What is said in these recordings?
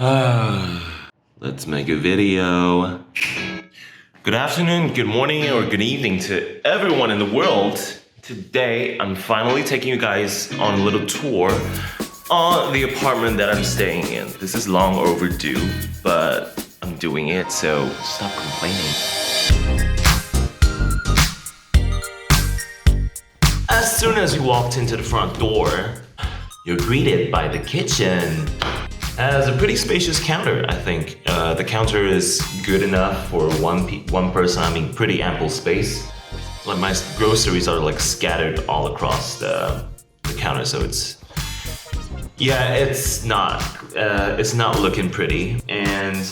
Let's make a video. Good afternoon, good morning, or good evening to everyone in the world. Today, I'm finally taking you guys on a little tour on the apartment that I'm staying in. This is long overdue, but I'm doing it, so stop complaining. As soon as you walked into the front door, you're greeted by the kitchen. Has a pretty spacious counter, I think. The counter is good enough for one person. I mean, pretty ample space. Like my groceries are like scattered all across the counter, so it's not looking pretty. And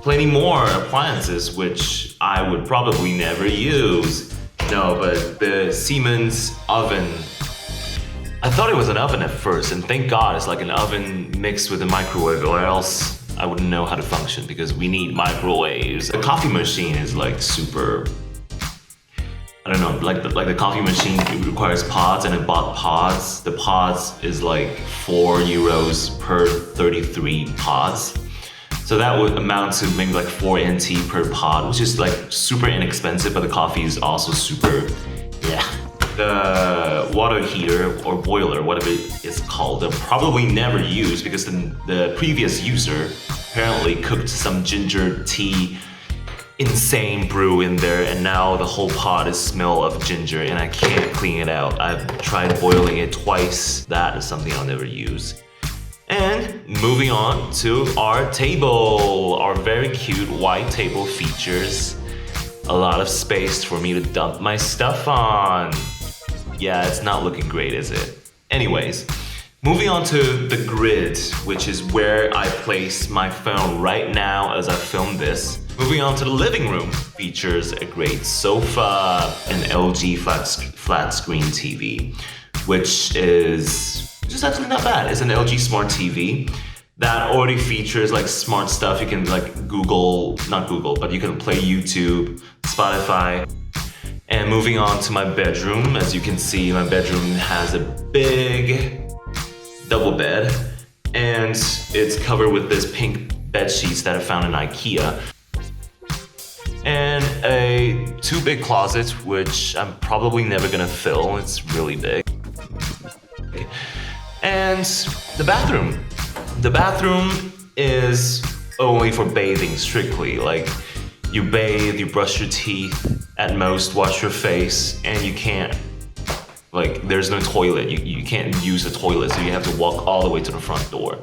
plenty more appliances, which I would probably never use. No, but the Siemens oven. I thought it was an oven at first, and thank God it's like an oven mixed with a microwave, or else I wouldn't know how to function because we need microwaves. The coffee machine is like super, I don't know, like the coffee machine, it requires pods, and I bought pods. The pods is like €4 per 33 pods. So that would amount to maybe like 4 NT per pod, which is like super inexpensive, but the coffee is also super, yeah. The water heater or boiler, whatever it's called, they'll probably never use because the previous user apparently cooked some ginger tea insane brew in there, and now the whole pot is smell of ginger and I can't clean it out. I've tried boiling it twice. That is something I'll never use. And moving on to our table. Our very cute white table features a lot of space for me to dump my stuff on. Yeah, it's not looking great, is it? Anyways, moving on to the grid, which is where I place my phone right now as I film this. Moving on to the living room, features a great sofa, an LG flat screen TV, which is just actually not bad. It's an LG Smart TV that already features like smart stuff. You can like not Google, but you can play YouTube, Spotify. And moving on to my bedroom, as you can see, my bedroom has a big double bed, and it's covered with this pink bed sheets that I found in IKEA. And 2 big closets, which I'm probably never gonna fill. It's really big. And the bathroom. The bathroom is only for bathing strictly. Like, you bathe, you brush your teeth, at most wash your face, and you can't, like, there's no toilet. You can't use the toilet, so you have to walk all the way to the front door,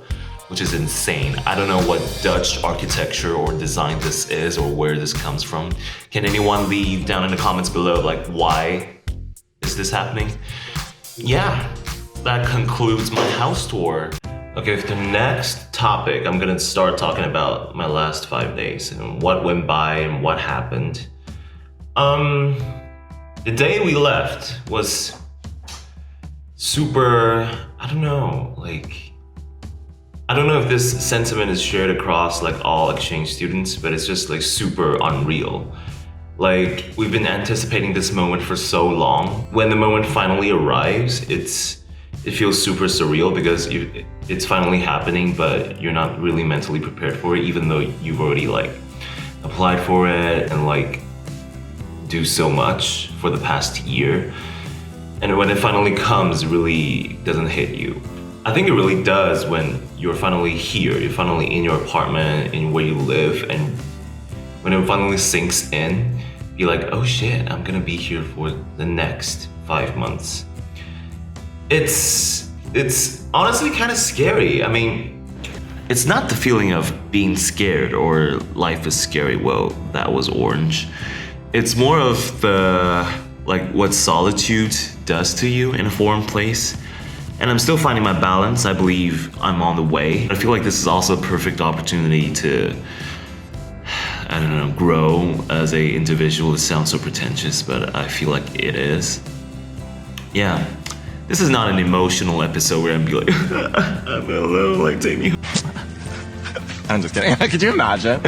which is insane. I don't know what Dutch architecture or design this is or where this comes from. Can anyone leave down in the comments below, like, why is this happening? Yeah, that concludes my house tour. Okay, for the next topic, I'm gonna start talking about my last 5 days and what went by and what happened. The day we left was super, I don't know, like, I don't know if this sentiment is shared across like all exchange students, but it's just like super unreal. Like, we've been anticipating this moment for so long. When the moment finally arrives, it feels super surreal because it's finally happening, but you're not really mentally prepared for it, even though you've already like applied for it and like do so much for the past year. And when it finally comes, it really doesn't hit you. I think it really does when you're finally here, you're finally in your apartment, in where you live, and when it finally sinks in, you're like, oh shit, I'm gonna be here for the next 5 months. It's honestly kind of scary. I mean, it's not the feeling of being scared or life is scary. Well, that was orange. It's more of the, like, what solitude does to you in a foreign place. And I'm still finding my balance. I believe I'm on the way. I feel like this is also a perfect opportunity to, I don't know, grow as an individual. It sounds so pretentious, but I feel like it is. Yeah. This is not an emotional episode where I'm be like, I'm alone, like, take me home. I'm just kidding. Could you imagine?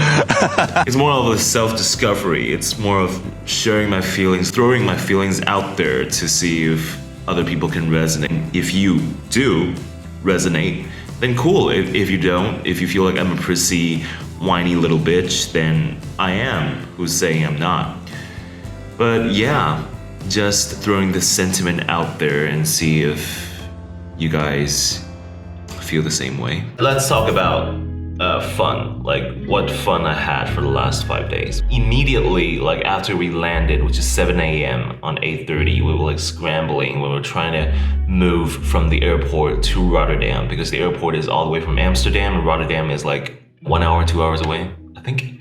It's more of a self-discovery. It's more of sharing my feelings, throwing my feelings out there to see if other people can resonate. If you do resonate, then cool. If you don't, if you feel like I'm a prissy, whiny little bitch, then I am. Who's saying I'm not? But yeah, just throwing the sentiment out there and see if you guys feel the same way. Let's talk about fun, like what fun I had for the last 5 days. Immediately, like after we landed, which is 7 a.m. on 8:30, we were like scrambling. We were trying to move from the airport to Rotterdam because the airport is all the way from Amsterdam and Rotterdam is like 1 hour, 2 hours away, I think.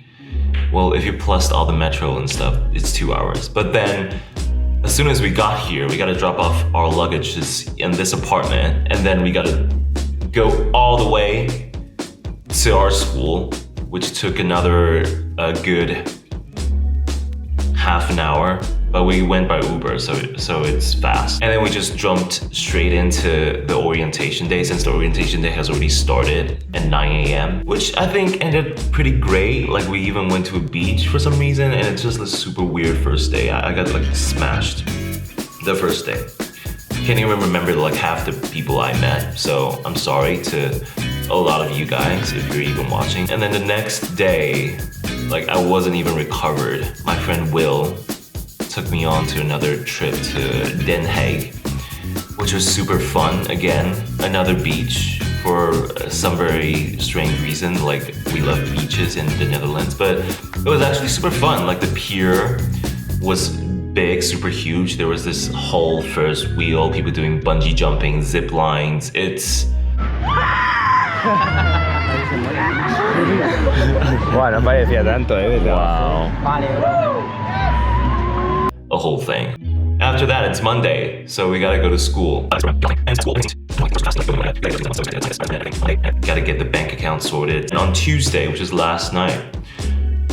Well, if you plus all the metro and stuff, it's 2 hours. But then as soon as we got here, we gotta drop off our luggages in this apartment and then we gotta go all the way to our school, which took another good half an hour, but we went by Uber, so it's fast. And then we just jumped straight into the orientation day, since the orientation day has already started at 9 a.m., which I think ended pretty great. Like we even went to a beach for some reason, and it's just a super weird first day. I got like smashed the first day. Can't even remember like half the people I met, so I'm sorry to a lot of you guys if you're even watching. And then the next day, like I wasn't even recovered. My friend Will took me on to another trip to Den Haag, which was super fun. Again, another beach for some very strange reason. Like we love beaches in the Netherlands, but it was actually super fun. Like the pier was big, super huge. There was this whole first wheel, people doing bungee jumping, zip lines. It's Bueno, parecía tanto, wow. A whole thing. After that, it's Monday, so we gotta go to school. Gotta get the bank account sorted. And on Tuesday, which is last night,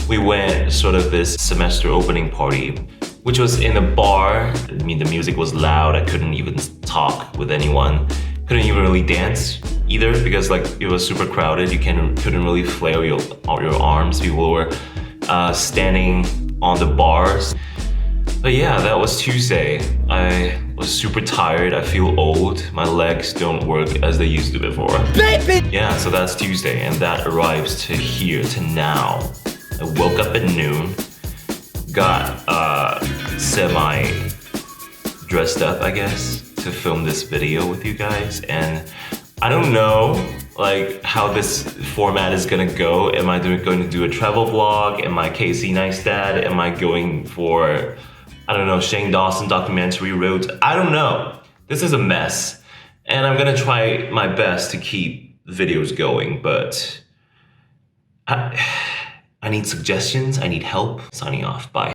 we went sort of this semester opening party, which was in a bar. I mean, the music was loud. I couldn't even talk with anyone. Couldn't even really dance either because like it was super crowded. You couldn't really flail your arms. People were standing on the bars. But yeah, that was Tuesday. I was super tired. I feel old. My legs don't work as they used to before. Baby! Yeah, so that's Tuesday, and that arrives to here, to now. I woke up at noon, got semi dressed up, I guess, to film this video with you guys. And I don't know like how this format is gonna go. Am I going to do a travel vlog? Am I Casey Neistat? Am I going for, I don't know, Shane Dawson documentary route? I don't know. This is a mess. And I'm gonna try my best to keep videos going, but I need suggestions, I need help. Signing off, bye.